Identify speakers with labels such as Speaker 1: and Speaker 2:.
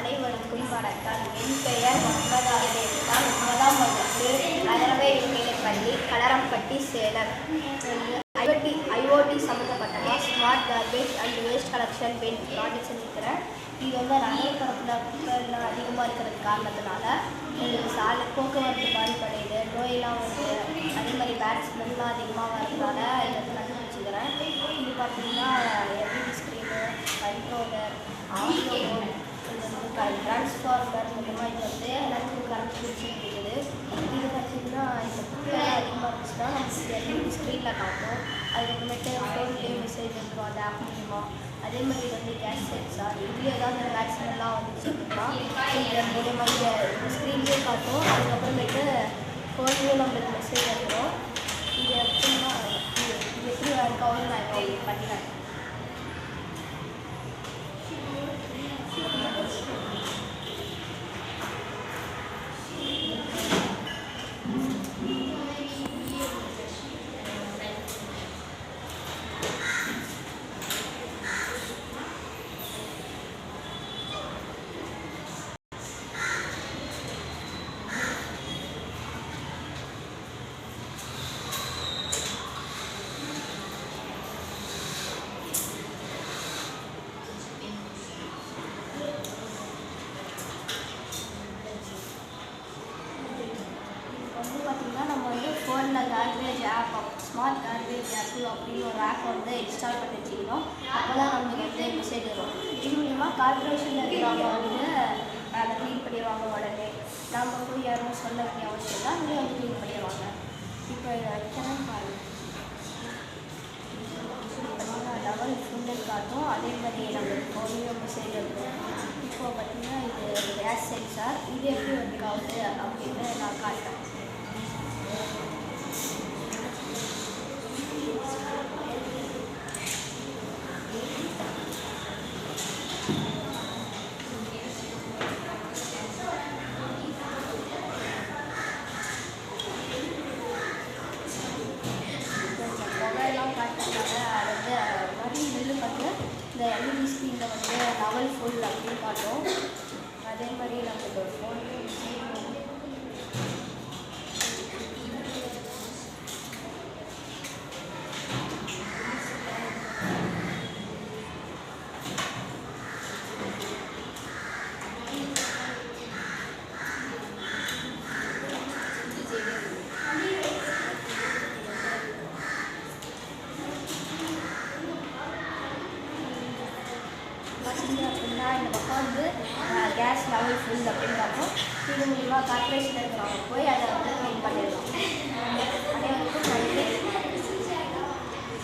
Speaker 1: அனைவருக்கும் வணக்கம். என் பெயர் முகமது தேவிதான். 9ஆம் வகுப்பு அறவை மேல்நிலைப்பள்ளி, கலரம்பட்டி, சேலம். ஐஓடி சம்மந்தப்பட்டதாக smart garbage and waste collection பெயின் ப்ராஜெக்ட்ஸ் இருக்கிறேன். இது வந்து நகர்ப்புறத்தில் அதிகமாக இருக்கிறது காரணத்தினால போக்குவரத்து பாதிப்படையுது, நோயெல்லாம் வருது. அதே மாதிரி பேட் ஸ்மெல்லாம் அதிகமாக வரதுனால இதை வந்து கண்டுபிடிச்சிக்கிறேன். இது பார்த்திங்கன்னா LED screen, controller, audio, transformer, இந்த மாதிரி வந்து எல்லாத்துக்கும் கரண்ட் பிடிச்சிட்டு இருக்குது. இது பார்த்திங்கன்னா இந்த குப்பைலாம் அதிகமாக இருந்துச்சுன்னா நமக்கு எல்இடி ஸ்க்ரீனில் காட்டும். அதுக்கப்புறமேட்டு ஃபோன்லேயே மெசேஜ் வந்துடும் அந்த ஆப் மூலியமாக. அதே மாதிரி வந்து கேஸ் சென்சார், இதுலேயே ஏதாவது வேக்சினெல்லாம் வந்துச்சு அப்படின்னா இதன் மூலியமாக இந்த ஸ்க்ரீன்லேயே காட்டும். அதுக்கப்புறமேட்டு ஃபோன்லேயே நம்மளுக்கு மெசேஜ் வந்துடும். இது எப்படின்னா இது எப்படி இருக்காவும் நான் இப்போ உங்களுக்கு பண்ணிக்கிறேன். நம்ம வந்து ஃபோனில் கார்பேஜ் ஆப், ஸ்மார்ட் கார்பேஜ் ஆப்பு அப்படின்னு ஒரு ஆப் வந்து இன்ஸ்டால் பண்ணி வச்சுக்கணும். அப்போ தான் நம்மளுக்கு வந்து மெசேஜ் வரும். இது மூலிமா கார்பரேஷனில் இருக்கிறவங்க வந்து அதை க்ளீன் பண்ணிடுவாங்க உடனே. நம்ம போய் யாரும் சொல்ல வேண்டிய அவசியம் தான், இங்கே வந்து க்ளீன் பண்ணிடுவாங்க. இப்போ இதை வைக்கிறேன் பாருங்கள். லெவல் ஃபுல்லுன்னு காட்டும். அதே மாதிரி நம்மளுக்கு ஃபோன்லேயும் மெசேஜ் இருக்கும். இப்போ பார்த்திங்கன்னா இது கேஸ் சென்சார், இது எப்படி ஒர்க் ஆகுது அப்படின்னு நான் காட்டுறேன். இந்த எல்இடி ஸ்க்ரீனில் வந்து லெவல் ஃபுல் அப்படின்னு காட்டும். அதே மாதிரி நம்மளுக்கு ஒரு ஃபோன்லேயே அப்படின்னா இந்த பக்கம் வந்து கேஸ் லெவல் ஃபுல் அப்படின்னு பார்ப்போம். இது மூலிமா கார்பரேஷன் இருக்கிறவங்க போய் அதை